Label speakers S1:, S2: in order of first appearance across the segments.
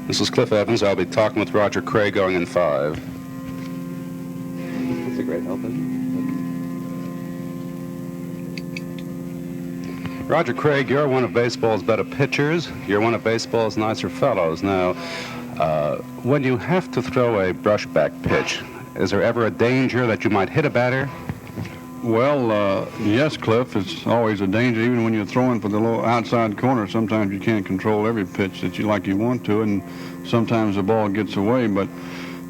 S1: This is Cliff Evans. I'll be talking with Roger Craig going in 5. That's a great help, isn't it? Roger Craig, you're one of baseball's better pitchers. You're one of baseball's nicer fellows. Now, when you have to throw a brushback pitch, is there ever a danger that you might hit a batter?
S2: Well, yes, Cliff, it's always a danger. Even when you're throwing for the low outside corner, sometimes you can't control every pitch that you want to, and sometimes the ball gets away. But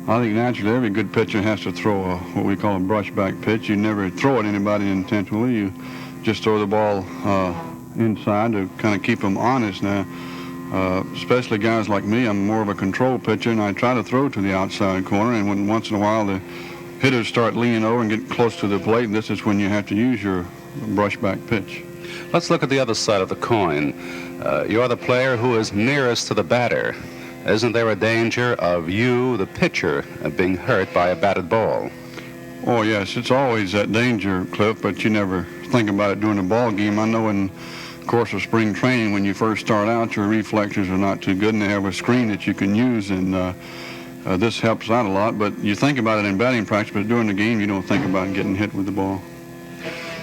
S2: I think naturally every good pitcher has to throw what we call a brushback pitch. You never throw at anybody intentionally. You just throw the ball inside to kind of keep them honest. Now, especially guys like me, I'm more of a control pitcher, and I try to throw to the outside corner, and when once in a while the hitters start leaning over and get close to the plate, and this is when you have to use your brushback pitch.
S1: Let's look at the other side of the coin. You're the player who is nearest to the batter. Isn't there a danger of you, the pitcher, being hurt by a batted ball?
S2: Oh, yes, it's always that danger, Cliff, but you never think about it during a ball game. I know in the course of spring training, when you first start out, your reflexes are not too good, and they have a screen that you can use, and this helps out a lot, but you think about it in batting practice, but during the game you don't think about getting hit with the ball.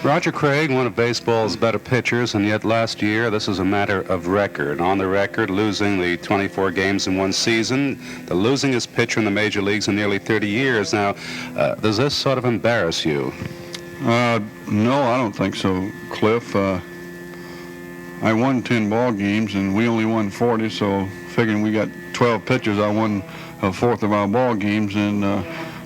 S1: Roger Craig, one of baseball's better pitchers, and yet last year this is a matter of record. On the record, losing the 24 games in one season, the losingest pitcher in the major leagues in nearly 30 years. Now, does this sort of embarrass you?
S2: No, I don't think so, Cliff. I won 10 ball games, and we only won 40, so figuring we got 12 pitchers, I won a fourth of our ball games, and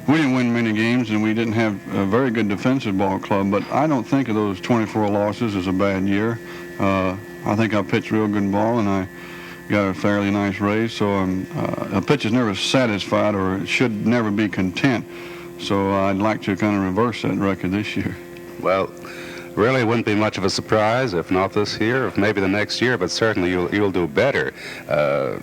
S2: we didn't win many games, and we didn't have a very good defensive ball club, but I don't think of those 24 losses as a bad year. I think I pitched real good ball, and I got a fairly nice raise, so a pitcher's never satisfied or should never be content, so I'd like to kind of reverse that record this year.
S1: Well, really, it wouldn't be much of a surprise, if not this year, if maybe the next year, but certainly you'll do better.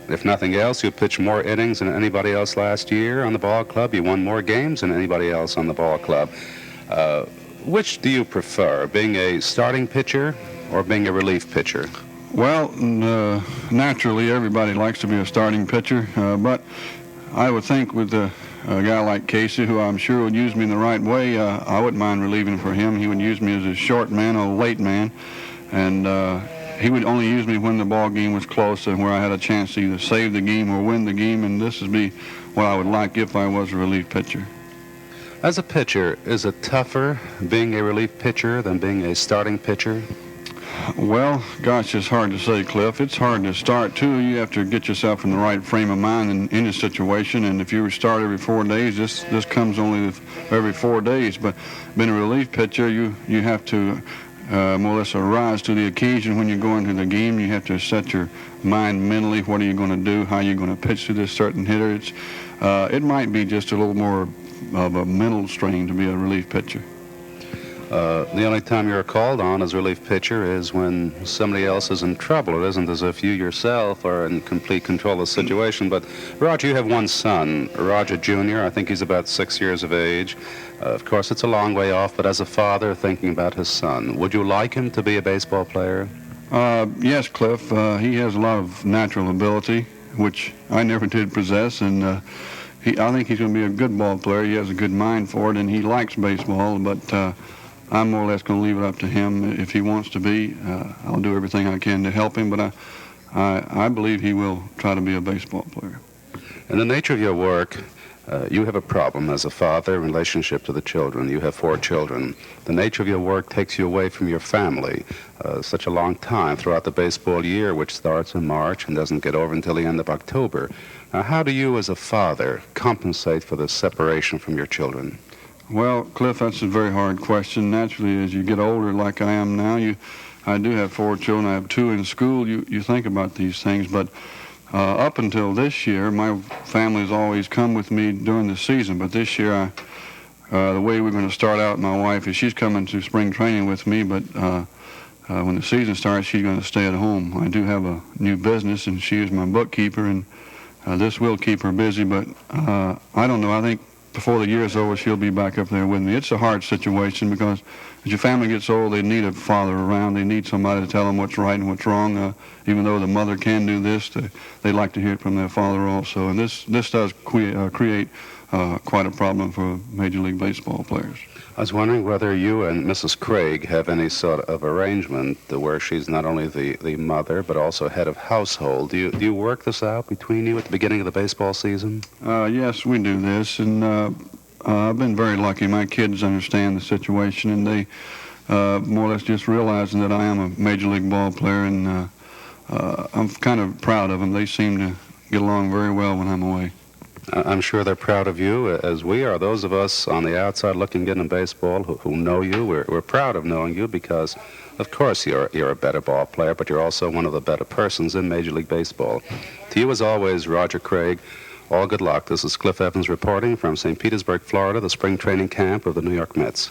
S1: If nothing else, you pitched more innings than anybody else last year on the ball club. You won more games than anybody else on the ball club. Which do you prefer, being a starting pitcher or being a relief pitcher?
S2: Well, naturally, everybody likes to be a starting pitcher, but I would think with a guy like Casey, who I'm sure would use me in the right way, I wouldn't mind relieving for him. He would use me as a short man or a late man, and he would only use me when the ball game was close and where I had a chance to either save the game or win the game, and this would be what I would like if I was a relief pitcher.
S1: As a pitcher, is it tougher being a relief pitcher than being a starting pitcher?
S2: Well, gosh, it's hard to say, Cliff. It's hard to start, too. You have to get yourself in the right frame of mind in any situation, and if you start every 4 days, this comes only every 4 days. But being a relief pitcher, you have to more or less rise to the occasion when you go into the game. You have to set your mind mentally. What are you going to do? How are you going to pitch to this certain hitter? It might be just a little more of a mental strain to be a relief pitcher.
S1: The only time you're called on as relief pitcher is when somebody else is in trouble. It isn't as if you yourself are in complete control of the situation. But, Roger, you have one son, Roger Jr. I think he's about 6 years of age. Of course, it's a long way off, but as a father thinking about his son, would you like him to be a baseball player?
S2: Yes, Cliff. He has a lot of natural ability, which I never did possess, and I think he's going to be a good ball player. He has a good mind for it, and he likes baseball, but I'm more or less going to leave it up to him. If he wants to be, I'll do everything I can to help him, but I believe he will try to be a baseball player.
S1: In the nature of your work, you have a problem as a father in relationship to the children. You have 4 children. The nature of your work takes you away from your family such a long time throughout the baseball year, which starts in March and doesn't get over until the end of October. Now, how do you as a father compensate for this separation from your children?
S2: Well, Cliff, that's a very hard question. Naturally, as you get older like I am now, I do have 4 children. I have 2 in school. You think about these things, but up until this year, my family has always come with me during the season, but this year, the way we're going to start out, my wife, is she's coming to spring training with me, but when the season starts, she's going to stay at home. I do have a new business, and she is my bookkeeper, and this will keep her busy, but I don't know. I think before the year is over, she'll be back up there with me. It's a hard situation because as your family gets old, they need a father around. They need somebody to tell them what's right and what's wrong. Even though the mother can do this, they like to hear it from their father also. And this does create quite a problem for Major League Baseball players.
S1: I was wondering whether you and Mrs. Craig have any sort of arrangement where she's not only the mother but also head of household. Do you work this out between you at the beginning of the baseball season?
S2: Yes, we do this, and I've been very lucky. My kids understand the situation, and they more or less just realizing that I am a Major League ball player, and I'm kind of proud of them. They seem to get along very well when I'm away.
S1: I'm sure they're proud of you, as we are. Those of us on the outside looking in baseball who know you, we're proud of knowing you because, of course, you're a better ball player, but you're also one of the better persons in Major League Baseball. To you, as always, Roger Craig, all good luck. This is Cliff Evans reporting from St. Petersburg, Florida, the spring training camp of the New York Mets.